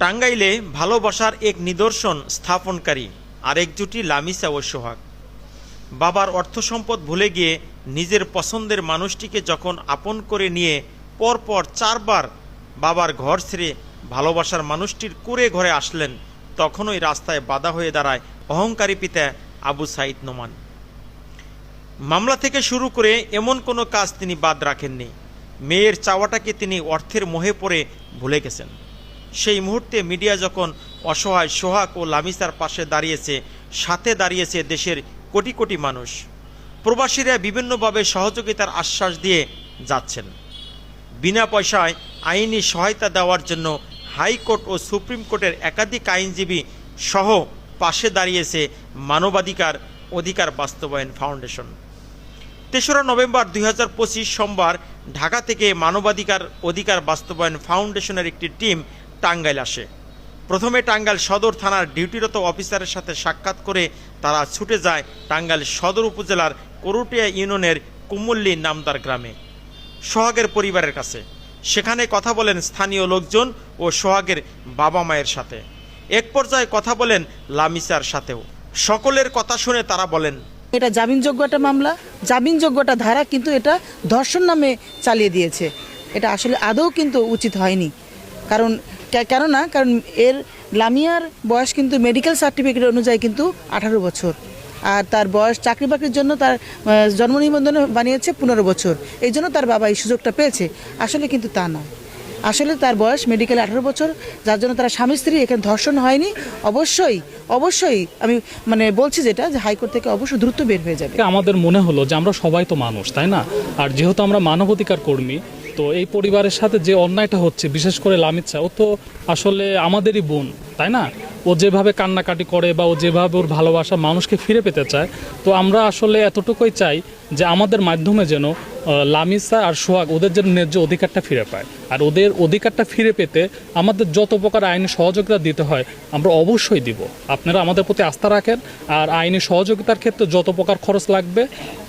টাঙ্গাইলে ভালোবাসার এক নিদর্শন স্থাপনকারী আরেক জুটি লামিসা ও সোহাগ। বাবার অর্থ সম্পদ ভুলে গিয়ে নিজের পছন্দের মানুষটিকে যখন আপন করে নিয়ে পরপর 4 বার বাবার ঘর ছেড়ে ভালোবাসার মানুষটির কুঁড়ে ঘরে আসলেন, তখনই রাস্তায় বাধা হয়ে দাঁড়ায় অহংকারী পিতা আবু সাইদ নোমান। মামলা থেকে শুরু করে এমন কোনো কাজ তিনি বাদ রাখেননি। মেয়ের চাওয়াটাকে তিনি অর্থের মোহে পড়ে ভুলে গেছেন। সেই মুহূর্তে মিডিয়া যখন অসহায় সোহাগ ও লামিসার পাশে দাঁড়িয়েছে, সাথে দাঁড়িয়েছে দেশের কোটি কোটি মানুষ। প্রবাসীরা বিভিন্নভাবে সহযোগিতার আশ্বাস দিয়ে যাচ্ছেন। বিনা পয়সায় আইনি সহায়তা দেওয়ার জন্য হাইকোর্ট ও সুপ্রিম কোর্টের একাধিক আইনজীবী সহ পাশে দাঁড়িয়েছে মানবাধিকার অধিকার বাস্তবায়ন ফাউন্ডেশন। ৩রা নভেম্বর ২০২৫ সোমবার ঢাকা থেকে মানবাধিকার অধিকার বাস্তবায়ন ফাউন্ডেশনের একটি টিম টাঙ্গাইল আসে। প্রথমে টাঙ্গাইল সদর থানার ডিউটিরত অফিসারের সাথে সাক্ষাৎ করে তারা ছুটে যায় টাঙ্গাইল সদর উপজেলার করুটিয়া ইউনিয়নের কুমুল্লি নামদার গ্রামে সোহাগের পরিবারের কাছে। সেখানে কথা বলেন স্থানীয় লোকজন ও সোহাগের বাবা মায়ের সাথে। এক পর্যায়ে কথা বলেন লামিসার সাথেও। সকলের কথা শুনে তারা বলেন, এটা জামিনযোগ্য একটা মামলা, জামিনযোগ্য একটা ধারা, কিন্তু এটা ধর্ষণ নামে চালিয়ে দিয়েছে। এটা আসলে আদৌ কিন্তু উচিত হয়নি। কারণ এর লামিয়ার বয়স কিন্তু মেডিকেল সার্টিফিকেট অনুযায়ী কিন্তু 18 বছর, আর তার বয়স চাকরি বাকরির জন্য তার জন্ম নিবন্ধনে বানিয়েছে 15 বছর। এই জন্য তার বাবা এই সুযোগটা পেয়েছে। আসলে কিন্তু তা নয়। আসলে তার বয়স মেডিকেল 18 বছর, যার জন্য তারা স্বামী স্ত্রী, এখানে ধর্ষণ হয়নি। অবশ্যই আমি বলছি যেটা, যে হাইকোর্ট থেকে অবশ্যই দ্রুত বের হয়ে যাবে। আমাদের মনে হলো যে আমরা সবাই তো মানুষ, তাই না? আর যেহেতু আমরা মানবাধিকার কর্মী, তো এই পরিবারের সাথে যে অন্যায়টা হচ্ছে, বিশেষ করে লামিসা, ও তো আসলে আমাদেরই বোন, তাই না? ও যেভাবে কান্নাকাটি করে বা ও যেভাবে ওর ভালোবাসা মানুষকে ফিরে পেতে চায়, তো আমরা আসলে এতটুকুই চাই যে আমাদের মাধ্যমে যেন লামিসা আর সোহাগ ওদের যেন ন্যায্য অধিকারটা ফিরে পায়। আর ওদের অধিকারটা ফিরে পেতে আমাদের যত প্রকার আইনি সহযোগিতা দিতে হয় আমরা অবশ্যই দিব। আপনারা আমাদের প্রতি আস্থা রাখেন। আর আইনি সহযোগিতার ক্ষেত্রে যত প্রকার খরচ লাগবে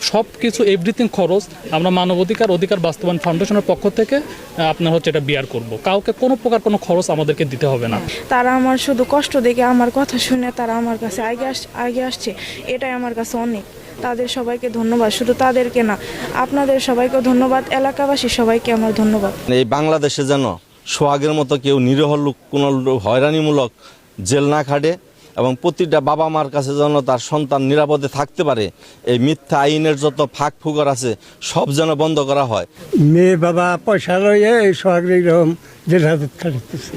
সব কিছু এভরিথিং খরচ আমরা মানবাধিকার অধিকার বাস্তবায়ন ফাউন্ডেশনের পক্ষ থেকে আপনার এটা বিয়ার করব। কাউকে কোনো প্রকার কোনো খরচ আমাদেরকে দিতে হবে না। তারা আমার শুধু কষ্ট দেখে আমার কথা শুনে তারা আমার কাছে আগে আসছে, এটাই আমার কাছে অনেক। তাদের সবাইকে ধন্যবাদ, শুধু তাদেরকে না, আপনাদের সবাইকে ধন্যবাদ, এলাকাবাসী সবাইকে আমার ধন্যবাদ। এই বাংলাদেশে যেন সোহাগের মতো কেউ নিরীহ লোক কোনো হয়রানিমূলক জেল না খাটে, এবং প্রতিটা বাবা মার কাছে যেন তার সন্তান নিরাপদে থাকতে পারে। এই মিথ্যা আইনের যত ফাঁক ফুকর আছে সব যেন বন্ধ করা হয়। মেয়ে বাবা পয়সা লইয়ে এই সোহাগের এরকম জেল হাজত খাটতেছে।